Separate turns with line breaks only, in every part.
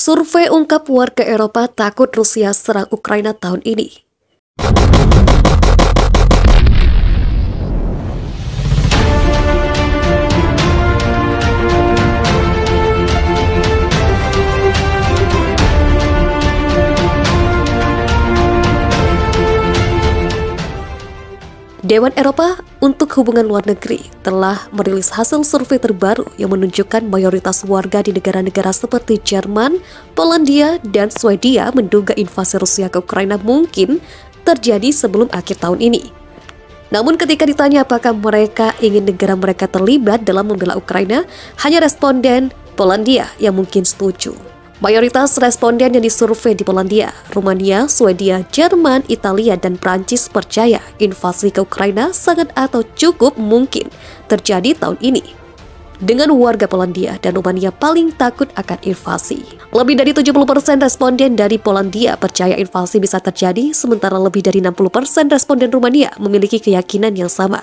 Survei ungkap warga Eropa takut Rusia serang Ukraina tahun ini. Dewan Eropa untuk Hubungan Luar Negeri telah merilis hasil survei terbaru yang menunjukkan mayoritas warga di negara-negara seperti Jerman, Polandia, dan Swedia menduga invasi Rusia ke Ukraina mungkin terjadi sebelum akhir tahun ini. Namun ketika ditanya apakah mereka ingin negara mereka terlibat dalam membela Ukraina, hanya responden Polandia yang mungkin setuju. Mayoritas responden yang disurvei di Polandia, Rumania, Swedia, Jerman, Italia, dan Prancis percaya invasi ke Ukraina sangat atau cukup mungkin terjadi tahun ini. Dengan warga Polandia dan Rumania paling takut akan invasi. Lebih dari 70% responden dari Polandia percaya invasi bisa terjadi, sementara lebih dari 60% responden Rumania memiliki keyakinan yang sama.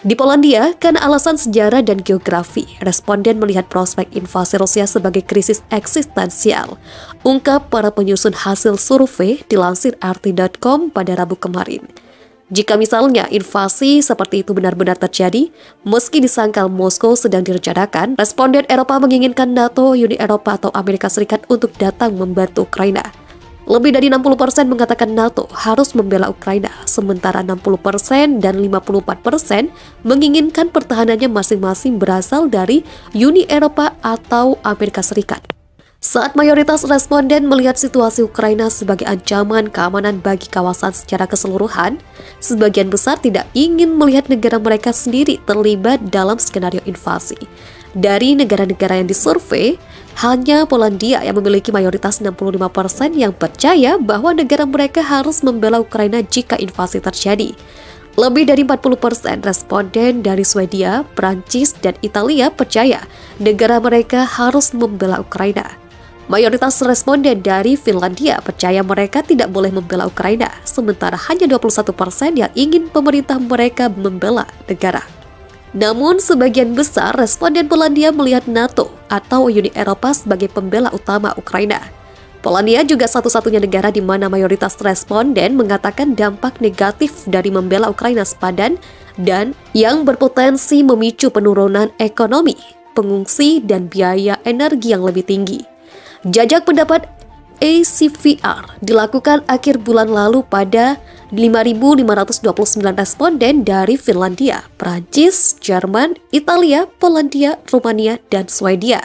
Di Polandia, karena alasan sejarah dan geografi, responden melihat prospek invasi Rusia sebagai krisis eksistensial. Ungkap para penyusun hasil survei dilansir RT.com pada Rabu kemarin. Jika misalnya invasi seperti itu benar-benar terjadi, meski disangkal Moskow sedang direncanakan, responden Eropa menginginkan NATO, Uni Eropa, atau Amerika Serikat untuk datang membantu Ukraina. Lebih dari 60% mengatakan NATO harus membela Ukraina, sementara 60% dan 54% menginginkan pertahanannya masing-masing berasal dari Uni Eropa atau Amerika Serikat. Saat mayoritas responden melihat situasi Ukraina sebagai ancaman keamanan bagi kawasan secara keseluruhan, sebagian besar tidak ingin melihat negara mereka sendiri terlibat dalam skenario invasi. Dari negara-negara yang disurvei, hanya Polandia yang memiliki mayoritas 65% yang percaya bahwa negara mereka harus membela Ukraina jika invasi terjadi. Lebih dari 40% responden dari Swedia, Prancis, dan Italia percaya negara mereka harus membela Ukraina. Mayoritas responden dari Finlandia percaya mereka tidak boleh membela Ukraina, sementara hanya 21% yang ingin pemerintah mereka membela negara. Namun, sebagian besar responden Polandia melihat NATO atau Uni Eropa sebagai pembela utama Ukraina. Polandia juga satu-satunya negara di mana mayoritas responden mengatakan dampak negatif dari membela Ukraina sepadan dan yang berpotensi memicu penurunan ekonomi, pengungsi, dan biaya energi yang lebih tinggi. Jajak pendapat ACVR dilakukan akhir bulan lalu pada 5.529 responden dari Finlandia, Prancis, Jerman, Italia, Polandia, Rumania, dan Swedia.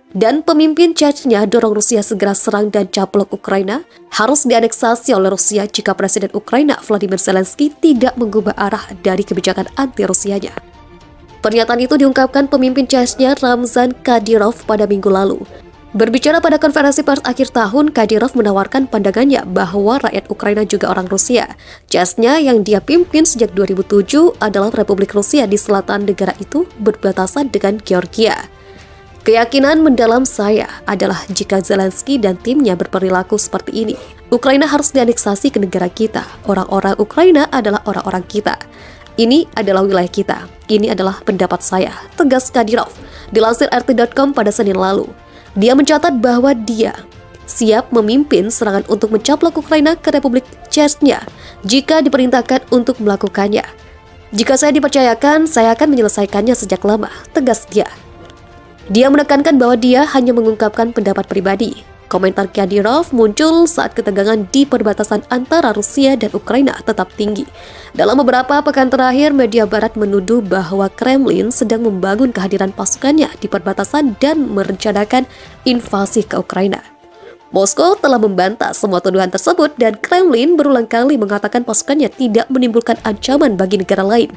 Dan pemimpin Chechnya dorong Rusia segera serang dan caplok Ukraina harus dianeksasi oleh Rusia jika Presiden Ukraina Volodymyr Zelensky tidak mengubah arah dari kebijakan anti-Rusianya. Pernyataan itu diungkapkan pemimpin Chechnya Ramzan Kadyrov pada minggu lalu. Berbicara pada konferensi pers akhir tahun, Kadyrov menawarkan pandangannya bahwa rakyat Ukraina juga orang Rusia. Chechnya yang dia pimpin sejak 2007 adalah Republik Rusia di selatan negara itu berbatasan dengan Georgia. Keyakinan mendalam saya adalah jika Zelensky dan timnya berperilaku seperti ini, Ukraina harus dianeksasi ke negara kita. Orang-orang Ukraina adalah orang-orang kita. Ini adalah wilayah kita. Ini adalah pendapat saya, tegas Kadyrov. Dilansir RT.com pada Senin lalu. Dia mencatat bahwa dia siap memimpin serangan untuk mencaplok Ukraina ke Republik Chechnya jika diperintahkan untuk melakukannya. Jika saya dipercayakan, saya akan menyelesaikannya sejak lama, tegas dia. Dia menekankan bahwa dia hanya mengungkapkan pendapat pribadi. Komentar Kadyrov muncul saat ketegangan di perbatasan antara Rusia dan Ukraina tetap tinggi. Dalam beberapa pekan terakhir, media barat menuduh bahwa Kremlin sedang membangun kehadiran pasukannya di perbatasan dan merencanakan invasi ke Ukraina. Moskow telah membantah semua tuduhan tersebut dan Kremlin berulang kali mengatakan pasukannya tidak menimbulkan ancaman bagi negara lain.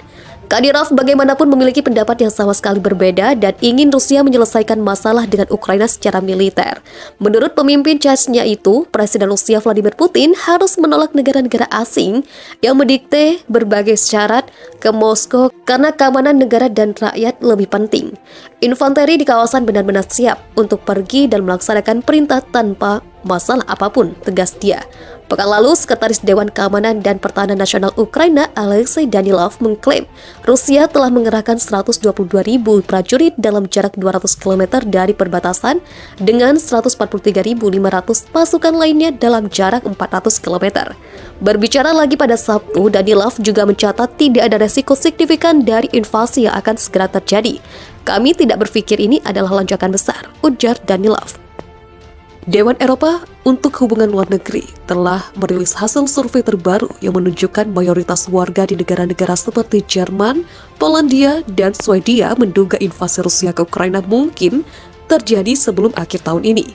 Kadyrov bagaimanapun memiliki pendapat yang sama sekali berbeda dan ingin Rusia menyelesaikan masalah dengan Ukraina secara militer. Menurut pemimpin Chechnya itu, Presiden Rusia Vladimir Putin harus menolak negara-negara asing yang mendikte berbagai syarat ke Moskow karena keamanan negara dan rakyat lebih penting. Infanteri di kawasan benar-benar siap untuk pergi dan melaksanakan perintah tanpa masalah apapun, tegas dia. Pekan lalu, Sekretaris Dewan Keamanan dan Pertahanan Nasional Ukraina Alexei Danilov mengklaim Rusia telah mengerahkan 122.000 prajurit dalam jarak 200 km dari perbatasan dengan 143.500 pasukan lainnya dalam jarak 400 km. Berbicara lagi pada Sabtu, Danilov juga mencatat tidak ada resiko signifikan dari invasi yang akan segera terjadi. Kami tidak berpikir ini adalah lonjakan besar, ujar Danilov. Dewan Eropa untuk Hubungan Luar Negeri telah merilis hasil survei terbaru yang menunjukkan mayoritas warga di negara-negara seperti Jerman, Polandia, dan Swedia menduga invasi Rusia ke Ukraina mungkin terjadi sebelum akhir tahun ini.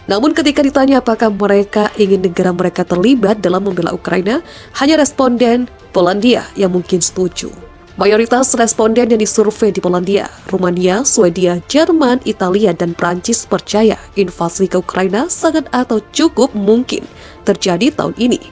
Namun ketika ditanya apakah mereka ingin negara mereka terlibat dalam membela Ukraina, hanya responden Polandia yang mungkin setuju. Mayoritas responden yang disurvei di Polandia, Rumania, Swedia, Jerman, Italia, dan Prancis percaya invasi ke Ukraina sangat atau cukup mungkin terjadi tahun ini.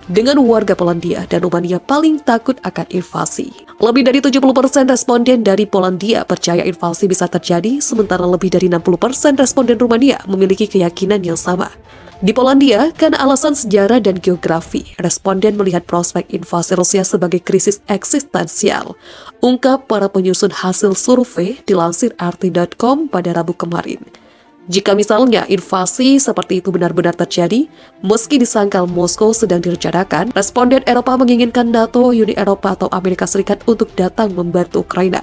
Dengan warga Polandia dan Rumania paling takut akan invasi. Lebih dari 70% responden dari Polandia percaya invasi bisa terjadi, sementara lebih dari 60% responden Rumania memiliki keyakinan yang sama. Di Polandia, karena alasan sejarah dan geografi, responden melihat prospek invasi Rusia sebagai krisis eksistensial, ungkap para penyusun hasil survei dilansir RT.com pada Rabu kemarin. Jika misalnya invasi seperti itu benar-benar terjadi, meski disangkal Moskow sedang direncanakan, responden Eropa menginginkan NATO, Uni Eropa, atau Amerika Serikat untuk datang membantu Ukraina.